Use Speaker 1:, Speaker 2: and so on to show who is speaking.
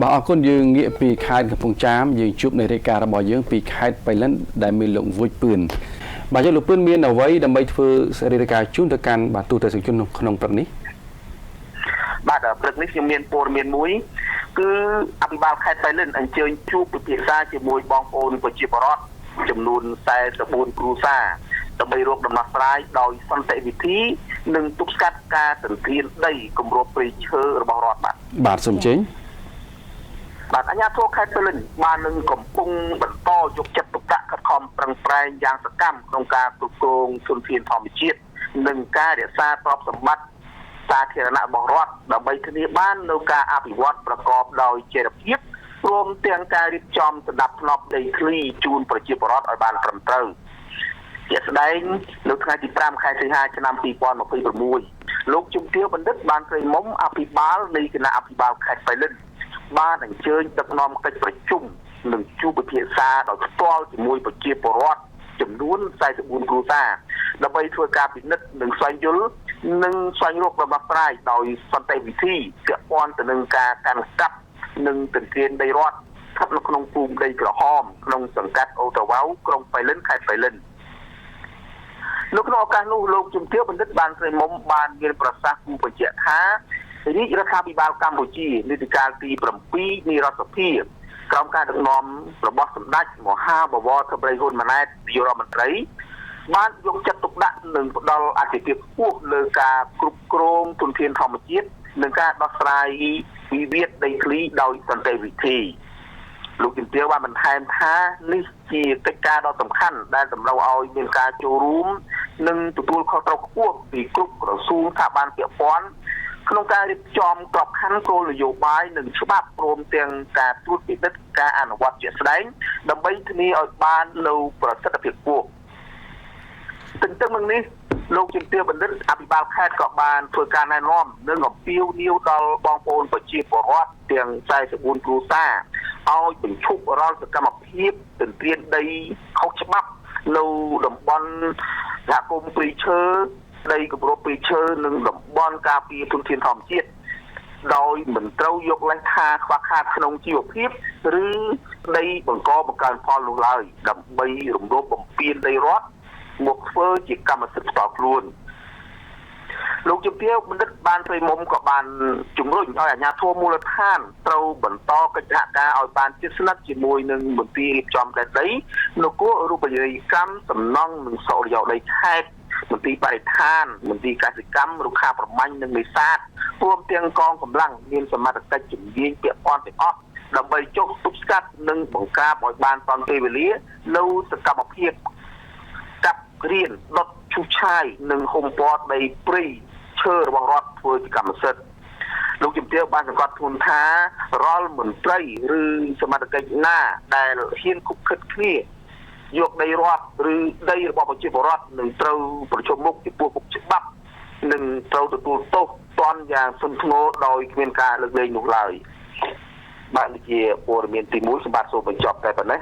Speaker 1: บ่អរគុណយើងងាកពីខេត្តកំពង់ចាមយើងជួបในរายการរបស់យើងពីខេត្តបៃលិនដែលមានលោកវុចពឿនបាទយើងលោកពឿនមានអ្វីដើម្បីធ្វើរាយការណ៍ជូនទៅកាន់បាទទូទៅសជនក្នុងព្រឹកនេះ
Speaker 2: បាទព្រឹកនេះខ្ញុំមានព័ត៌មានមួយគឺអភិបាលខេត្តបៃលិនអញ្ជើញជួបពិភាក្សាជាមួយបងប្អូនប្រជាពលរដ្ឋចំនួន44គ្រួសារដើម្បីរកដំណោះស្រាយដោយសន្តិវិធីនិងទប់ស្កាត់ការទន្ទ្រានដីគម្របព្រៃឈើរបស់រដ្ឋ
Speaker 1: បាទសូមជើញ
Speaker 2: បាទអាជ្ញាធរខេត្តបៃលិនបាននឹងកំពុងបន្តយកចិត្តទុកដាក់ខិតខំប្រឹងប្រែងយ៉ាងសកម្មក្នុងការគ្រប់គ្រងធនធានធម្មជាតិនិងការរក្សាទ្រព្យសម្បត្តិសាធារណៈរបស់រដ្ឋដើម្បីធានាបាននូវការអភិវឌ្ឍប្រកបដោយចីរភាពព្រមទាំងការរៀបចំសណ្ដាប់ធ្នាប់ដីធ្លីជូនប្រជាពលរដ្ឋឲ្យបានត្រឹមត្រូវជាក់ស្ដែងនៅថ្ងៃទី5ខែសីហាឆ្នាំ2026លោកជំទាវបណ្ឌិតបានព្រមុំអភិបាលនៃគណៈអភិបាលខេត្តបៃលិនបានអញ្ជើញដឹកនាំកិច្ចប្រជុំនិងជួបពិភាក្សាដោយផ្ទាល់ជាមួយប្រជាពលរដ្ឋចំនួន44គ្រួសារដើម្បីធ្វើការពិនិត្យនិងស្វែងយល់និងស្វែងរកដំណោះស្រាយដោយសន្តិវិធីពាក់ព័ន្ធទៅនឹងការកាន់កាប់និងទន្ទ្រានដីរដ្ឋស្ថិតនៅក្នុងភូមិដីក្រហមក្នុងសង្កាត់អូតាវ៉ៅក្រុងបៃលិនខេត្តបៃលិននៅក្នុងឱកាសនោះលោកជំទាវបណ្ឌិតបានព្រមុំបានមានប្រសាសន៍គូបញ្ជាក់ថារាជរដ្ឋាភិបាលកម្ពុជានីតិកាលទី7នៃរដ្ឋសភាក្រោមការដឹកនាំរបស់សម្ដេចមហាបវរធិបតីហ៊ុនម៉ាណែតនាយករដ្ឋមន្ត្រីបានយកចិត្តទុកដាក់និងផ្ដល់អាទិភាពខ្ពស់លើការគ្រប់គ្រងធនធានធម្មជាតិនិងការដោះស្រាយវិវាទដីធ្លីដោយសន្តិវិធីលោកជំទាវបានបន្ថែមថានេះជាកិច្ចការដ៏សំខាន់ដែលតម្រូវឲ្យមានការចូលរួមនិងទទួលខុសត្រូវខ្ពស់ពីគ្រប់ក្រសួងស្ថាប័នពាក់ព័ន្ធក្នុងការរៀបចំក្របខ័ណ្ឌគោលនយោបាយនិងច្បាប់ព្រមទាំងការត្រួតពិនិត្យការអនុវត្តជាក់ស្ដែងដើម្បីធានាឲ្យបាននូវប្រសិទ្ធភាពខ្ពស់ទន្ទឹមនឹងនេះលោកជំទាវបណ្ឌិតអភិបាលខេត្តក៏បានធ្វើការណែនាំនិងអំពាវនាវដល់បងប្អូនប្រជាពលរដ្ឋទាំង44គ្រួសារឲ្យបញ្ឈប់រាល់សកម្មភាពទន្ទ្រានដីខុសច្បាប់នៅតំបន់សហគមន៍ព្រៃឈើដីគម្របព្រៃឈើនិងតំបន់ការពារធនធានធម្មជាតិដោយមិនត្រូវយកលេសថាខ្វះខាតក្នុងជីវភាពឬដីបង្កបង្កើនផលនោះឡើយដើម្បីរំលោភបំពានដីរដ្ឋមកធ្វើជាកម្មសិទ្ធិផ្ទាល់ខ្លួនលោកជំទាវបណ្ឌិតបានព្រមុំក៏បានជំរុញឲ្យអាជ្ញាធរមូលដ្ឋានត្រូវបន្តកិច្ចសហការឲ្យបានជិតស្និទ្ធជាមួយនឹងមន្ទីររៀបចំដែនដីនគររូបនីយកម្មសំណង់និងសុរិយោដីខេត្តមន្ទីរបរិស្ថានមន្ទីរកសិកម្មរុក្ខាប្រមាញ់និងនេសាទព្រមទាំងកងកម្លាំងមានសមត្ថកិច្ចជំនាញពាក់ព័ន្ធទាំងអស់ដើម្បីចុះទប់ស្កាត់និងបង្ក្រាបឲ្យបានទាន់ពេលវេលានៅសកម្មភាពកាប់រៀនដុតឈូសឆាយនិងហុំព័ទ្ធដីព្រៃឈើរបស់រដ្ឋធ្វើជាកម្មសិទ្ធិលោកជំទាវបានសង្កត់ធ្ងន់ថារាល់មន្ត្រីឬសមត្ថកិច្ចណាដែលហ៊ានគុកខិតគ្នាយកដីរដ្ឋឬដីរបស់ប្រជាពលរដ្ឋនឹងត្រូវប្រជុំមុខចំពោះមុខច្បាប់និងត្រូវទទួលទោសទណ្ឌយ៉ាងធ្ងន់ធ្ងរដោយគ្មានការលើកលែងនោះឡើយបាទនេះជាព័ត៌មានទី1សម្បត្តិសូមបញ្ចប់តែប៉ុណ្ណេះ